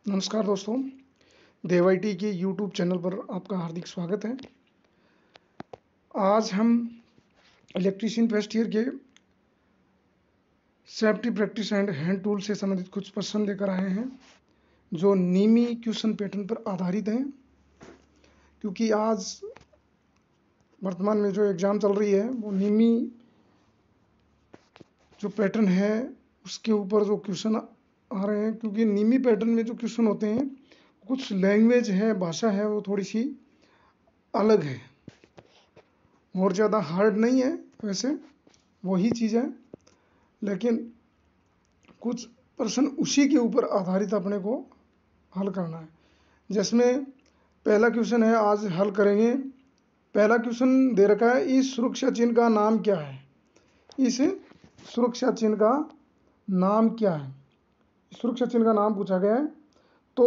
नमस्कार दोस्तों, देव आईटी के यूट्यूब चैनल पर आपका हार्दिक स्वागत है। आज हम इलेक्ट्रीशियन फर्स्ट ईयर के safety practice and hand tool से संबंधित कुछ प्रश्न लेकर आए हैं जो नीमी क्वेश्चन पैटर्न पर आधारित हैं। क्योंकि आज वर्तमान में जो एग्ज़ाम चल रही है वो नीमी जो पैटर्न है उसके ऊपर जो क्वेश्चन आ रहे हैं। क्योंकि नीमी पैटर्न में जो क्वेश्चन होते हैं कुछ लैंग्वेज है, भाषा है, वो थोड़ी सी अलग है और ज़्यादा हार्ड नहीं है। वैसे वही चीज़ है, लेकिन कुछ प्रश्न उसी के ऊपर आधारित अपने को हल करना है। जिसमें पहला क्वेश्चन है, आज हल करेंगे। पहला क्वेश्चन दे रखा है, इस सुरक्षा चिन्ह का नाम क्या है। इस सुरक्षा चिन्ह का नाम क्या है, सुरक्षा चिन्ह का नाम पूछा गया है। तो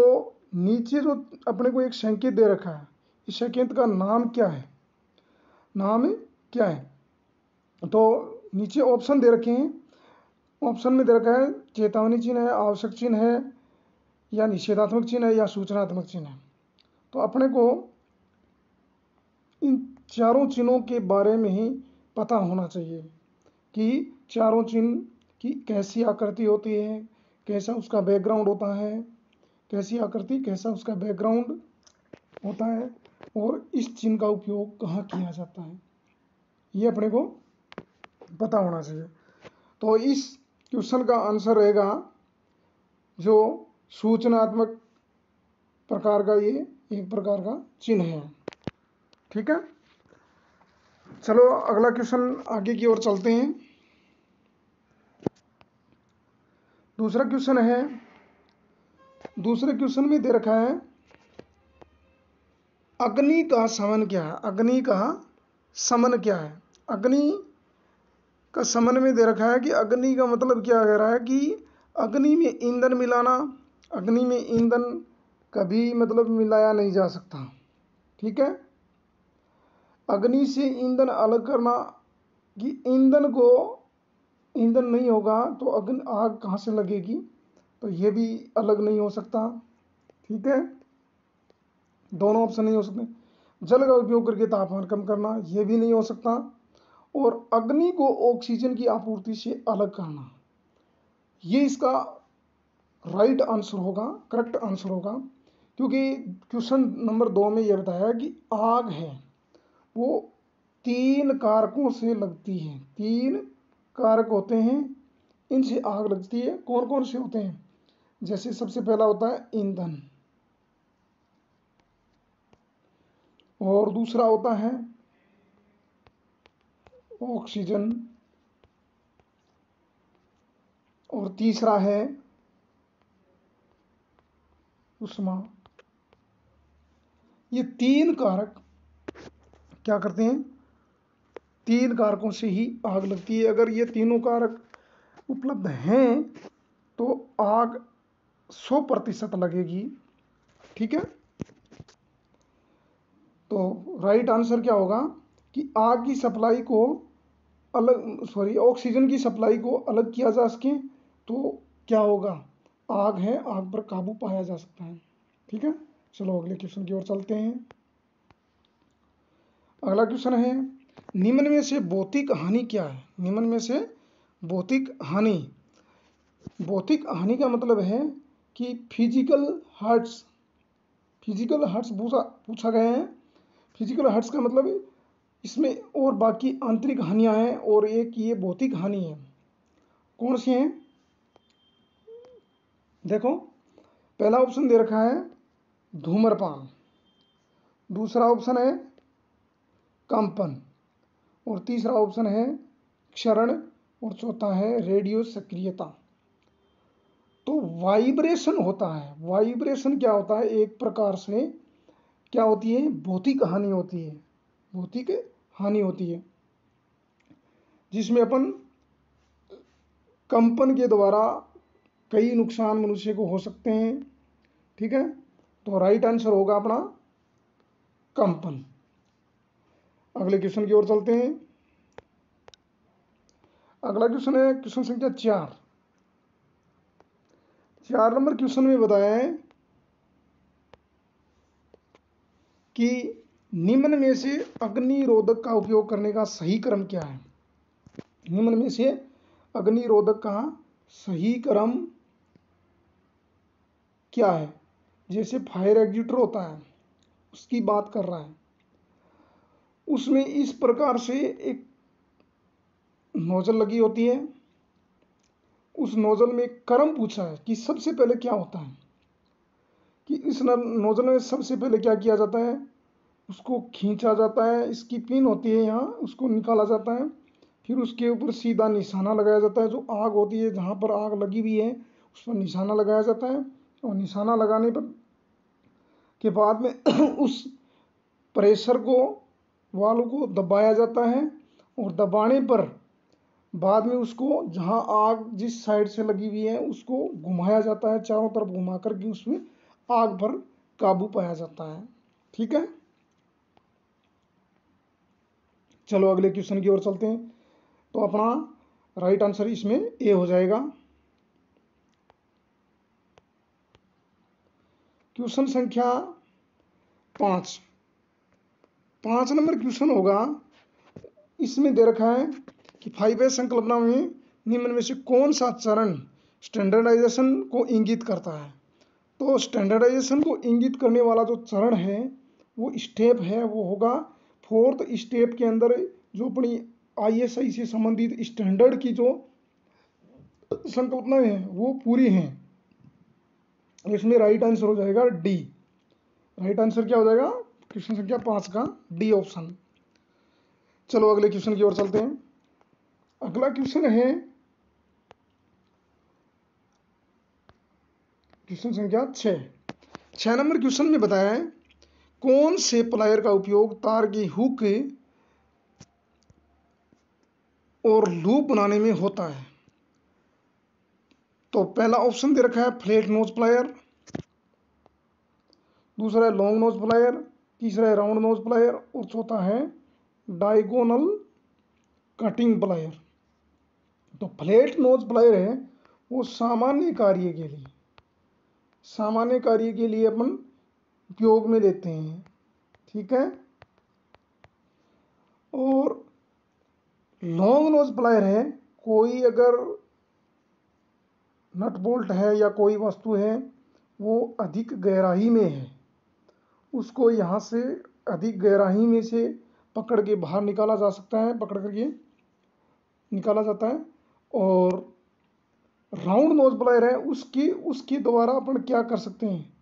नीचे जो अपने को एक संकेत दे रखा है, इस संकेत का नाम क्या है, नाम क्या है। तो नीचे ऑप्शन दे रखे हैं। ऑप्शन में दे रखा है चेतावनी चिन्ह है, आवश्यक चिन्ह है, या निषेधात्मक चिन्ह है, या सूचनात्मक चिन्ह है। तो अपने को इन चारों चिन्हों के बारे में ही पता होना चाहिए कि चारों चिन्ह की कैसी आकृति होती है, कैसा उसका बैकग्राउंड होता है, कैसी आकृति कैसा उसका बैकग्राउंड होता है, और इस चिन्ह का उपयोग कहाँ किया जाता है, ये अपने को पता होना चाहिए। तो इस क्वेश्चन का आंसर रहेगा जो सूचनात्मक प्रकार का, ये एक प्रकार का चिन्ह है। ठीक है, चलो अगला क्वेश्चन आगे की ओर चलते हैं। दूसरा क्वेश्चन है, दूसरे क्वेश्चन में दे रखा है अग्नि का समन क्या है। अग्नि का समन क्या है। अग्नि का समन में दे रखा है कि अग्नि का मतलब क्या कह रहा है कि अग्नि में ईंधन मिलाना। अग्नि में ईंधन कभी मतलब मिलाया नहीं जा सकता। ठीक है, अग्नि से ईंधन अलग करना, कि ईंधन को ईंधन नहीं होगा तो अग्नि आग कहाँ से लगेगी, तो ये भी अलग नहीं हो सकता। ठीक है, दोनों ऑप्शन नहीं हो सकते। जल का उपयोग करके तापमान कम करना, ये भी नहीं हो सकता। और अग्नि को ऑक्सीजन की आपूर्ति से अलग करना, ये इसका राइट आंसर होगा, करेक्ट आंसर होगा। क्योंकि क्वेश्चन नंबर 2 में यह बताया कि आग है वो 3 कारकों से लगती है। 3 कारक होते हैं, इनसे आग लगती है। कौन कौन से होते हैं, जैसे सबसे पहला होता है ईंधन, और दूसरा होता है ऑक्सीजन, और तीसरा है उष्मा। ये 3 कारक क्या करते हैं, 3 कारकों से ही आग लगती है। अगर ये तीनों कारक उपलब्ध हैं तो आग 100% लगेगी। ठीक है, तो राइट आंसर क्या होगा कि आग की सप्लाई को ऑक्सीजन की सप्लाई को अलग किया जा सके तो क्या होगा, आग है, आग पर काबू पाया जा सकता है। ठीक है, चलो अगले क्वेश्चन की ओर चलते हैं। अगला क्वेश्चन है, निम्न में से भौतिक हानि क्या है। निम्न में से भौतिक हानि, भौतिक हानि का मतलब है कि फिजिकल हर्ट्स, फिजिकल हर्ट्स पूछा गया है। फिजिकल हर्ट्स का मतलब इसमें और बाकी आंतरिक हानियां हैं, और एक ये भौतिक हानि है। कौन सी हैं, देखो पहला ऑप्शन दे रखा है धूम्रपान, दूसरा ऑप्शन है कंपन, और तीसरा ऑप्शन है क्षरण, और चौथा है रेडियो सक्रियता। तो वाइब्रेशन होता है। वाइब्रेशन क्या होता है, एक प्रकार से क्या होती है, भौतिक हानि होती है। भौतिक हानि होती है जिसमें अपन कंपन के द्वारा कई नुकसान मनुष्य को हो सकते हैं। ठीक है, तो राइट आंसर होगा अपना कंपन। अगले क्वेश्चन की ओर चलते हैं। अगला क्वेश्चन है क्वेश्चन संख्या 4 नंबर क्वेश्चन में बताया है कि निम्न में से अग्निरोधक का उपयोग करने का सही क्रम क्या है। निम्न में से अग्निरोधक का सही क्रम क्या है। जैसे फायर एग्जिटर होता है, उसकी बात कर रहा है। उसमें इस प्रकार से एक नोजल लगी होती है। उस नोजल में क्रम पूछा है कि सबसे पहले क्या होता है, कि इस नोजल में सबसे पहले क्या किया जाता है, उसको खींचा जाता है। इसकी पिन होती है यहाँ, उसको निकाला जाता है। फिर उसके ऊपर सीधा निशाना लगाया जाता है। जो आग होती है, जहाँ पर आग लगी हुई है, उस पर निशाना लगाया जाता है। और निशाना लगाने पर के बाद में उस प्रेशर को, वाल्व को दबाया जाता है। और दबाने पर बाद में उसको, जहाँ आग जिस साइड से लगी हुई है, उसको घुमाया जाता है, चारों तरफ घुमा करके उसमें आग पर काबू पाया जाता है। ठीक है, चलो अगले क्वेश्चन की ओर चलते हैं। तो अपना राइट आंसर इसमें ए हो जाएगा। क्वेश्चन संख्या 5 नंबर क्वेश्चन होगा। इसमें दे रखा है कि 5 संकल्पना में निम्न में से कौन सा चरण स्टैंडर्डाइजेशन को इंगित करता है। तो स्टैंडर्डाइजेशन को इंगित करने वाला जो चरण है, वो स्टेप है, वो होगा 4th स्टेप के अंदर जो अपनी ISI से संबंधित स्टैंडर्ड की जो संकल्पनाएं हैं वो पूरी हैं। इसमें राइट आंसर हो जाएगा डी। राइट आंसर क्या हो जाएगा क्वेश्चन संख्या 5 का डी ऑप्शन। चलो अगले क्वेश्चन की ओर चलते हैं। अगला क्वेश्चन है क्वेश्चन संख्या 6 नंबर क्वेश्चन में बताया है कौन से प्लायर का उपयोग तार की हुक और लूप बनाने में होता है। तो पहला ऑप्शन दे रखा है फ्लैट नोज प्लायर, दूसरा है लॉन्ग नोज प्लायर, तीसरा है राउंड नोज प्लायर और चौथा है डायगोनल कटिंग प्लायर। तो फ्लैट नोज प्लायर है वो सामान्य कार्य के लिए अपन उपयोग में लेते हैं। ठीक है, और लॉन्ग नोज प्लायर है कोई अगर नट बोल्ट है या कोई वस्तु है वो अधिक गहराई में है, उसको यहाँ से अधिक गहराई में से पकड़ के बाहर निकाला जा सकता है, पकड़ करके निकाला जाता है। और राउंड नोज प्लायर है उसके द्वारा अपन क्या कर सकते हैं,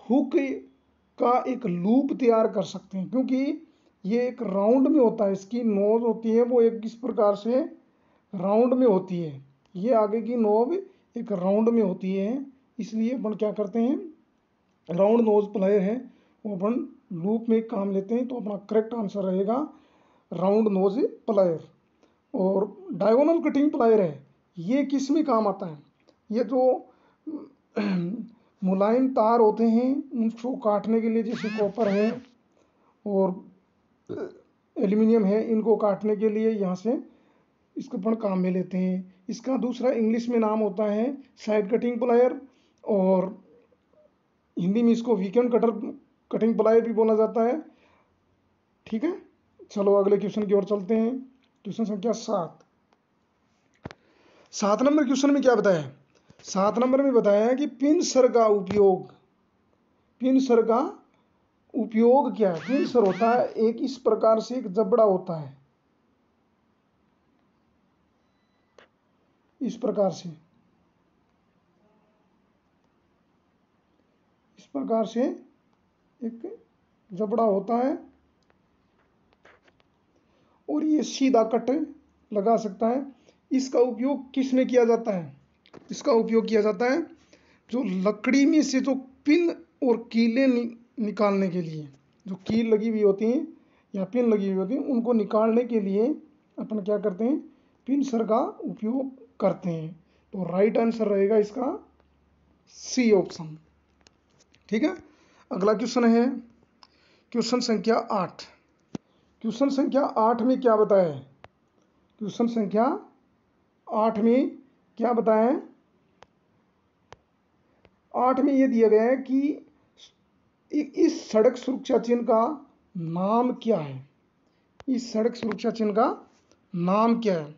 हुक का एक लूप तैयार कर सकते हैं, क्योंकि ये एक राउंड में होता है। इसकी नोज होती है वो एक इस प्रकार से राउंड में होती है, ये आगे की नोब एक राउंड में होती है, इसलिए अपन क्या करते हैं, राउंड नोज प्लायर है वो अपन लूप में काम लेते हैं। तो अपना करेक्ट आंसर रहेगा राउंड नोज प्लायर। और डायगोनल कटिंग प्लायर है ये किस में काम आता है, ये जो मुलायम तार होते हैं उनको काटने के लिए, जैसे कॉपर है और एल्यूमिनियम है, इनको काटने के लिए यहाँ से इसको अपन काम में लेते हैं। इसका दूसरा इंग्लिश में नाम होता है साइड कटिंग प्लायर और हिंदी में इसको वीकेंड कटिंग प्लायर भी बोला जाता है। ठीक है, चलो अगले क्वेश्चन की ओर चलते हैं। क्वेश्चन संख्या 7 नंबर क्वेश्चन में क्या बताया है, 7 नंबर में बताया है कि पिनसर का उपयोग क्या है। पिनसर होता है एक इस प्रकार से एक जबड़ा होता है, इस प्रकार से एक जबड़ा होता है और ये सीधा कट लगा सकता है। इसका उपयोग किस में किया जाता है, इसका उपयोग किया जाता है जो लकड़ी में से जो पिन और कीलें निकालने के लिए, जो कील लगी हुई होती हैं या पिन लगी हुई होती हैं उनको निकालने के लिए अपन क्या करते हैं, पिनसर का उपयोग करते हैं। तो राइट आंसर रहेगा इसका सी ऑप्शन। ठीक है, अगला क्वेश्चन है क्वेश्चन संख्या 8। क्वेश्चन संख्या 8 में क्या बताया है, क्वेश्चन संख्या 8 में क्या बताया है, 8 में ये दिया गया है कि इस सड़क सुरक्षा चिन्ह का नाम क्या है? इस सड़क सुरक्षा चिन्ह का नाम क्या है?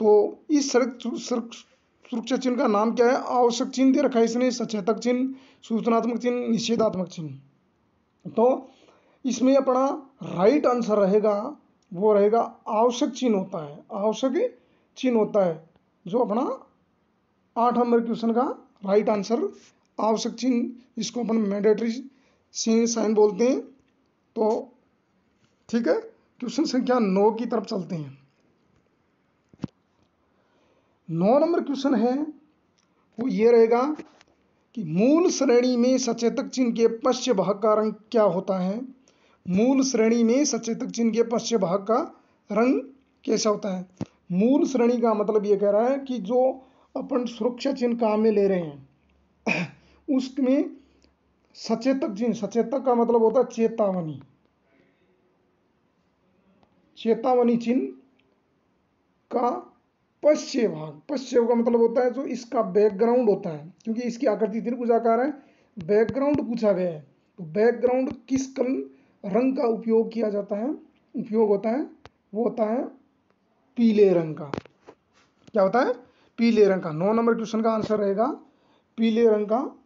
तो इस सड़क सुरक्षा चिन्ह का नाम क्या है? आवश्यक चिन्ह दे रखा है इसने, सचेतक चिन्ह, सूचनात्मक चिन्ह, निषेधात्मक चिन्ह। तो इसमें अपना राइट आंसर रहेगा, वो रहेगा आवश्यक चिन्ह होता है। आवश्यक चिन्ह होता है जो अपना 8 नंबर क्वेश्चन का राइट आंसर आवश्यक चिन्ह, जिसको अपन मैंडेटरी साइन बोलते हैं। तो ठीक है, क्वेश्चन संख्या 9 की तरफ चलते हैं। 9 नंबर क्वेश्चन है वो ये रहेगा कि मूल श्रेणी में सचेतक चिन्ह के पश्च भाग का रंग क्या होता है? मूल श्रेणी में सचेतक चिन्ह के पश्च भाग का रंग कैसा होता है? मूल श्रेणी का मतलब ये कह रहा है कि जो अपन सुरक्षा चिन्ह काम में ले रहे हैं उसमें सचेतक चिन्ह, सचेतक का मतलब होता है चेतावनी, चेतावनी चिन्ह का पश्चिम भाग, पश्चिम का मतलब होता है जो इसका बैकग्राउंड होता है, क्योंकि इसकी आकृति त्रिभुजाकार है, बैकग्राउंड पूछा गया है। तो बैकग्राउंड किस रंग का उपयोग किया जाता है, उपयोग होता है, वो होता है पीले रंग का। क्या होता है? पीले रंग का। 9 नंबर क्वेश्चन का आंसर रहेगा पीले रंग का।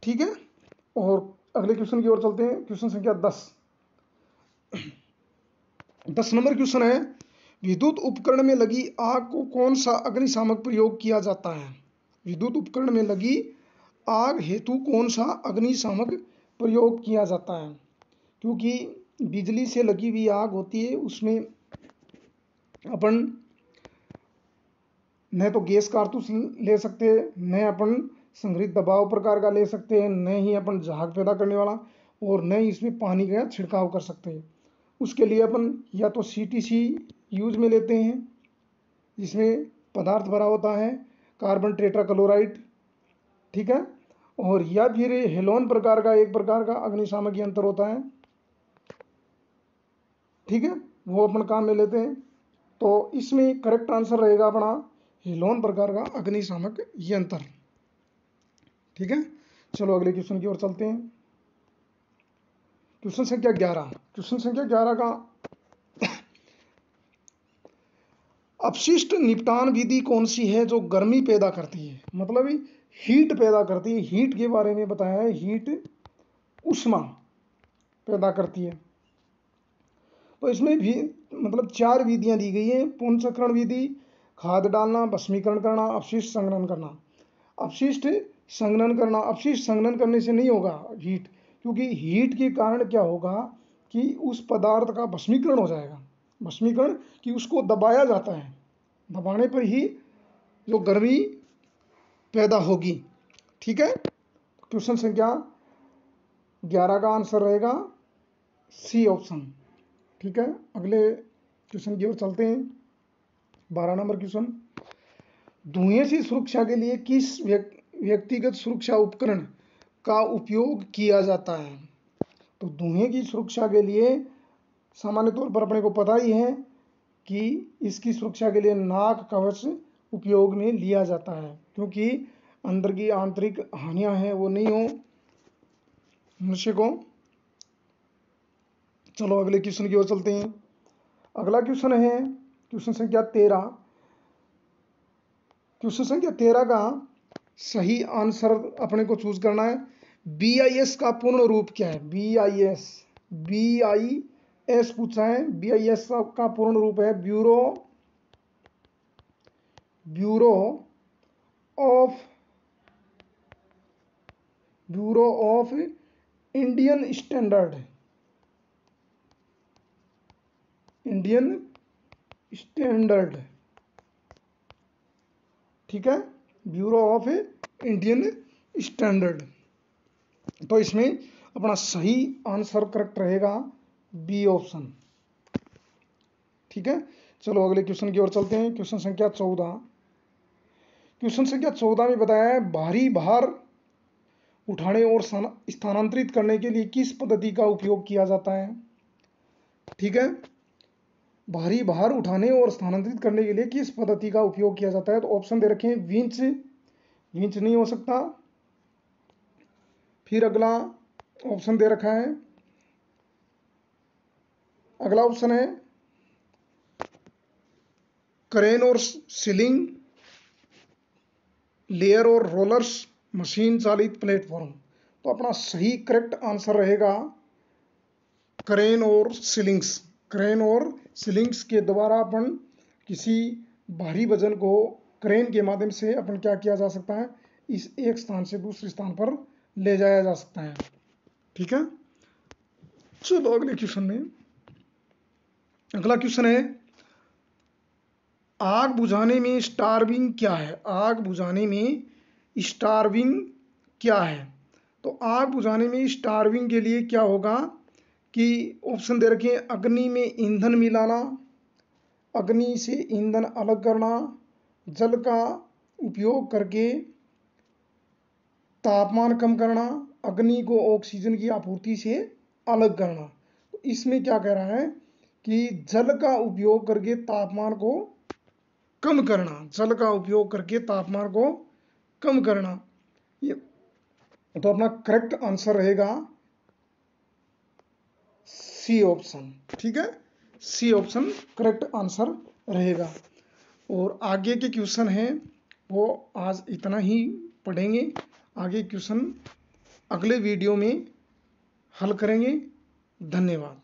ठीक है, और अगले क्वेश्चन की ओर चलते हैं। क्वेश्चन संख्या 10 नंबर क्वेश्चन है, विद्युत उपकरण में लगी आग को कौन सा अग्निशामक प्रयोग किया जाता है? विद्युत उपकरण में लगी आग हेतु कौन सा अग्निशामक प्रयोग किया जाता है? क्योंकि बिजली से लगी हुई आग होती है, उसमें अपन न तो गैस कारतूस ले सकते हैं, न अपन संग्रहित दबाव प्रकार का ले सकते हैं, न ही अपन झाग पैदा करने वाला, और न ही इसमें पानी का छिड़काव कर सकते हैं। उसके लिए अपन या तो CTC यूज में लेते हैं, जिसमें पदार्थ भरा होता है कार्बन टेट्राक्लोराइड, ठीक है, और या फिर हेलोन प्रकार का एक प्रकार का अग्निशामक यंत्र होता है, ठीक है, वो अपन काम में लेते हैं। तो इसमें करेक्ट आंसर रहेगा अपना हेलोन प्रकार का अग्निशामक यंत्र। ठीक है, चलो अगले क्वेश्चन की ओर चलते हैं। क्वेश्चन संख्या 11। क्वेश्चन संख्या 11 का अपशिष्ट निपटान विधि कौन सी है जो गर्मी पैदा करती है? मतलब हीट पैदा करती है, हीट के बारे में बताया है, हीट उष्मा पैदा करती है। तो इसमें भी मतलब 4 विधियां दी गई हैं, पुनर्चक्रण विधि, खाद डालना, भस्मीकरण करना, अपशिष्ट संग्रहण करना। अपशिष्ट संग्रहण करना, अपशिष्ट संग्रहण करने से नहीं होगा हीट, क्योंकि हीट के कारण क्या होगा कि उस पदार्थ का भस्मीकरण हो जाएगा। भस्मीकरण कि उसको दबाया जाता है, दबाने पर ही जो गर्मी पैदा होगी। ठीक है, क्वेश्चन संख्या 11 का आंसर रहेगा C ऑप्शन। ठीक है, अगले क्वेश्चन की ओर चलते हैं। 12 नंबर क्वेश्चन, धुएं से सुरक्षा के लिए किस व्यक्तिगत सुरक्षा उपकरण का उपयोग किया जाता है? तो धुएं की सुरक्षा के लिए सामान्य तौर पर अपने को पता ही है कि इसकी सुरक्षा के लिए नाक कवच उपयोग में लिया जाता है, क्योंकि अंदर की आंतरिक हानियां हैं वो नहीं हो मनुष्य को। चलो अगले क्वेश्चन की ओर चलते हैं। अगला क्वेश्चन है क्वेश्चन संख्या 13। क्वेश्चन संख्या 13 का सही आंसर अपने को चूज करना है। BIS का पूर्ण रूप क्या है? BIS पूछा है। BIS का पूर्ण रूप है ब्यूरो ऑफ इंडियन स्टैंडर्ड। ठीक है, ब्यूरो ऑफ इंडियन स्टैंडर्ड। तो इसमें अपना सही आंसर करेक्ट रहेगा B ऑप्शन। ठीक है, चलो अगले क्वेश्चन की ओर चलते हैं। क्वेश्चन संख्या 14। क्वेश्चन संख्या 14 में बताया है भारी भार उठाने और स्थानांतरित करने के लिए किस पद्धति का उपयोग किया जाता है? ठीक है, भारी भार उठाने और स्थानांतरित करने के लिए किस पद्धति का उपयोग किया जाता है? तो ऑप्शन दे रखे हैं, विंच नहीं हो सकता, फिर अगला ऑप्शन दे रखा है, अगला ऑप्शन है क्रेन और सीलिंग, लेयर और रोलर्स, मशीन चालित प्लेटफॉर्म। तो अपना सही करेक्ट आंसर रहेगा क्रेन और सीलिंग्स। क्रेन और सीलिंग्स के द्वारा अपन किसी भारी वजन को क्रेन के माध्यम से अपन क्या किया जा सकता है, इस एक स्थान से दूसरे स्थान पर ले जाया जा सकता है। ठीक है, चलो अगले क्वेश्चन में। अगला क्वेश्चन है आग बुझाने में स्टार्विंग क्या है। आग बुझाने में स्टार्विंग क्या है। तो आग बुझाने में स्टार्विंग के लिए क्या होगा कि ऑप्शन दे रखे हैं, अग्नि में ईंधन मिलाना, अग्नि से ईंधन अलग करना, जल का उपयोग करके तापमान कम करना, अग्नि को ऑक्सीजन की आपूर्ति से अलग करना। तो इसमें क्या कह रहा है कि जल का उपयोग करके तापमान को कम करना, जल का उपयोग करके तापमान को कम करना। ये तो अपना करेक्ट आंसर रहेगा सी ऑप्शन। ठीक है, सी ऑप्शन करेक्ट आंसर रहेगा। और आगे के क्वेश्चन हैं वो आज इतना ही पढ़ेंगे, आगे क्वेश्चन अगले वीडियो में हल करेंगे। धन्यवाद।